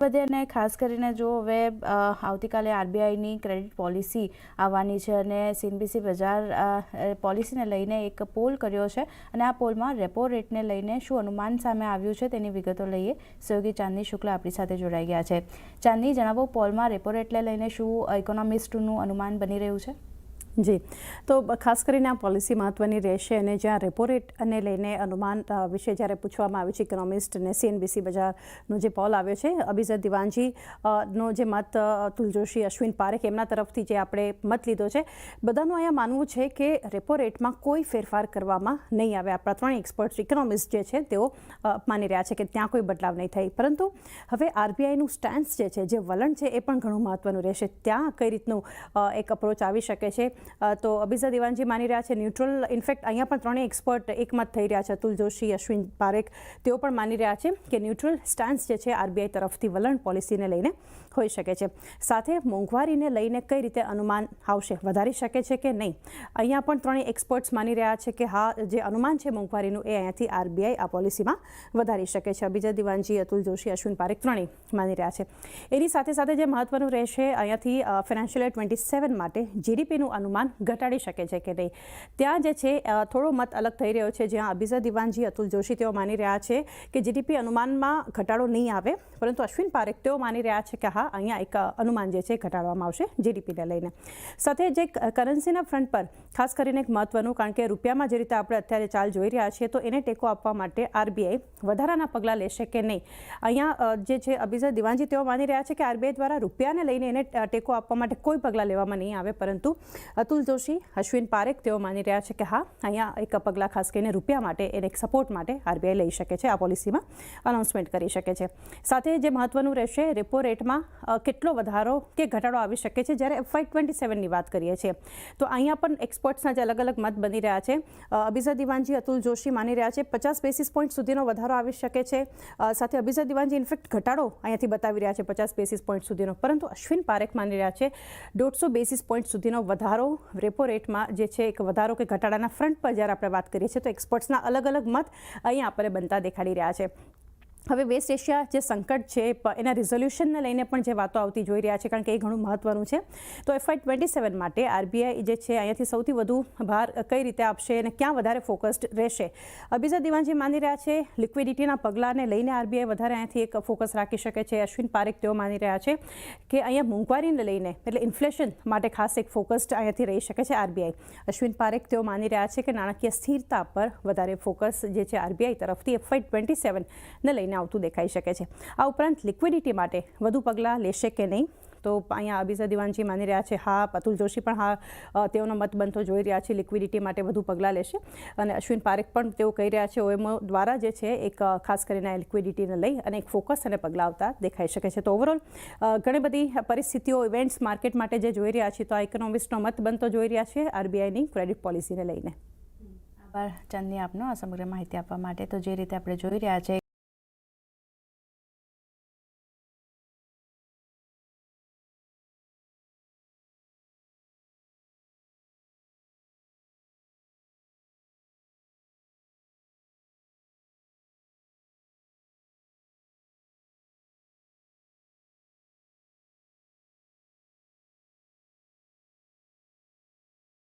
બધે અને ખાસ કરીને જો હવે આવતીકાલે આરબીઆઈની ક્રેડિટ પોલિસી આવવાની છે અને સીએનબીસી બજાર પોલિસીને લઈને એક પોલ કર્યો છે અને આ પોલમાં રેપો રેટને લઈને શું અનુમાન સામે આવ્યું છે તેની વિગતો લઈએ. સહયોગી ચાંદની શુક્લા આપણી સાથે જોડાઈ ગયા છે. ચાંદની, જણાવો, પોલમાં રેપો રેટને લઈને શું ઇકોનોમિસ્ટનું અનુમાન બની રહ્યું છે? જી, તો ખાસ કરીને આ પોલિસી મહત્વની રહેશે અને જ્યાં રેપો રેટને લઈને અનુમાન વિશે જ્યારે પૂછવામાં આવ્યું છે ઇકોનોમિસ્ટ અને સીએનબીસી બજારનો જે પોલ આવ્યો છે, અભિઝર દિવાનજી નો જે મત, અતુલ જોશી, અશ્વિન પારેખ એમના તરફથી જે આપણે મત લીધો છે, બધાનું અહીંયા માનવું છે કે રેપો રેટમાં કોઈ ફેરફાર કરવામાં નહીં આવે. આપણા ત્રણ એક્સપર્ટ્સ ઇકોનોમિસ્ટ જે છે તેઓ માની રહ્યા છે કે ત્યાં કોઈ બદલાવ નહીં થાય. પરંતુ હવે આરબીઆઈનું સ્ટેન્સ જે છે, જે વલણ છે, એ પણ ઘણું મહત્વનું રહેશે. ત્યાં કઈ રીતનું એક અપ્રોચ આવી શકે છે, તો અભિઝર દિવાનજી માની રહ્યા છે ન્યુટ્રલ. ઇનફેક્ટ અહીંયા પણ ત્રણેય એક્સપર્ટ એકમત થઈ રહ્યા છે. અતુલ જોશી, અશ્વિન પારેખ, તેઓ પણ માની રહ્યા છે કે ન્યુટ્રલ સ્ટાન્સ જે છે આરબીઆઈ તરફથી વલણ પોલિસીને લઈને હોઈ શકે છે. સાથે મોંઘવારીને લઈને કઈ રીતે અનુમાન આવશે, વધારી શકે છે કે નહીં, અહીંયા પણ ત્રણેય એક્સપર્ટ્સ માની રહ્યા છે કે હા, જે અનુમાન છે મોંઘવારીનું એ અહીંયાથી આરબીઆઈ આ પોલિસીમાં વધારી શકે છે. અભિઝર દિવાનજી, અતુલ જોશી, અશ્વિન પારેખ ત્રણેય માની રહ્યા છે. એની સાથે સાથે જે મહત્વનું રહેશે અહીંયાથી ફાઇનાન્શિયલ યર 27 માટે જીડીપીનું અનુમાન ઘટાડી શકે છે કે નહીં, ત્યાં જે છે થોડો મત અલગ થઈ રહ્યો છે. જ્યાં અભિઝર દિવાનજી, અતુલ જોશી તેઓ માની રહ્યા છે કે જીડીપી અનુમાનમાં ઘટાડો નહીં આવે, પરંતુ અશ્વિન પારેખ તેઓ માની રહ્યા છે કે હા, અહીંયા એક અનુમાન જે છે ઘટાડવામાં આવશે જીડીપીને લઈને. સાથે જે કરન્સીના ફ્રન્ટ પર ખાસ કરીને એક મહત્વનું, કારણ કે રૂપિયામાં જે રીતે આપણે અત્યારે ચાલ જોઈ રહ્યા છીએ, તો એને ટેકો આપવા માટે આરબીઆઈ વધારાના પગલાં લેશે કે નહીં. અહીંયા જે છે અભિઝર દિવાનજી તેઓ માની રહ્યા છે કે આરબીઆઈ દ્વારા રૂપિયાને લઈને એને ટેકો આપવા માટે કોઈ પગલાં લેવામાં નહીં આવે, પરંતુ અતુલ જોશી, અશ્વિન પારેખ તેઓ માની રહ્યા છે કે હા, અહીંયા એક પગલાં ખાસ કરીને રૂપિયા માટે, એને એક સપોર્ટ માટે આરબીઆઈ લઈ શકે છે, આ પોલિસીમાં અનાઉન્સમેન્ટ કરી શકે છે. સાથે જે મહત્વનું રહેશે, રેપો રેટમાં કેટલો વધારો કે ઘટાડો આવી શકે છે જ્યારે FY27ની વાત કરીએ છીએ. તો અહીંયા પણ એક્સપર્ટ્સના જે અલગ અલગ મત બની રહ્યા છે. અભિઝર દિવાનજી, અતુલ જોશી માની રહ્યા છે 50 બેસિસ પોઈન્ટ સુધીનો વધારો આવી શકે છે. સાથે અભિઝર દિવાનજી ઇનફેક્ટ ઘટાડો અહીંયાથી બતાવી રહ્યા છે 50 બેસિસ પોઈન્ટ સુધીનો, પરંતુ અશ્વિન પારેખ માની રહ્યા છે 150 બેસિસ પોઈન્ટ સુધીનો વધારો રેપો રેટમાં જે છે, એક વધારો કે ઘટાડાના ફ્રન્ટ પર જ્યારે આપણે વાત કરીએ છીએ, તો એક્સપર્ટ્સના અલગ અલગ મત અહીંયા આપણે બનતા દેખાડી રહ્યા છે. હવે વેસ્ટ એશિયા જે સંકટ છે એના રિઝોલ્યુશનને લઈને પણ જે વાતો આવતી જોઈ રહ્યા છે, કારણ કે એ ઘણું મહત્વનું છે. તો FY27 માટે આરબીઆઈ જે છે અહીંયાથી સૌથી વધુ ભાર કઈ રીતે આપશે અને ક્યાં વધારે ફોકસ્ડ રહેશે. અભિઝર દિવાનજી માની રહ્યા છે લિક્વિડિટીના પગલાંને લઈને આરબીઆઈ વધારે અહીંયાથી એક ફોકસ રાખી શકે છે. અશ્વિન પારેખ તેઓ માની રહ્યા છે કે અહીંયા મોંઘવારીને લઈને, એટલે ઇન્ફ્લેશન માટે ખાસ એક ફોકસ્ડ અહીંયાથી રહી શકે છે આરબીઆઈ. અશ્વિન પારેખ તેઓ માની રહ્યા છે કે નાણાકીય સ્થિરતા પર વધારે ફોકસ જે છે આરબીઆઈ તરફથી FY27ને લઈને આવતું દેખાઈ શકે છે. આ ઉપરાંત લિક્વિડિટી માટે વધુ પગલાં લેશે કે નહીં, તો અહીંયા અભિઝર દિવાનજી માની રહ્યા છે હા, અતુલ જોશી પણ હા, તેઓનો મત બનતો જોઈ રહ્યા છે, લિક્વિડિટી માટે વધુ પગલાં લેશે. અને અશ્વિન પારેખ પણ તેઓ કહી રહ્યા છે ઓએમઓ દ્વારા જે છે એક ખાસ કરીને લિક્વિડિટીને લઈ અને એક ફોકસ અને પગલાં આવતા દેખાઈ શકે છે. તો ઓવરઓલ ઘણી બધી પરિસ્થિતિઓ, ઇવેન્ટ્સ માર્કેટ માટે જે જોઈ રહ્યા છીએ, તો આ ઇકોનોમિસ્ટનો મત બનતો જોઈ રહ્યા છે આરબીઆઈની ક્રેડિટ પોલિસીને લઈને. આભાર ચાંદની આપનો આ સમગ્ર માહિતી આપવા માટે. તો જે રીતે આપણે જોઈ રહ્યા છે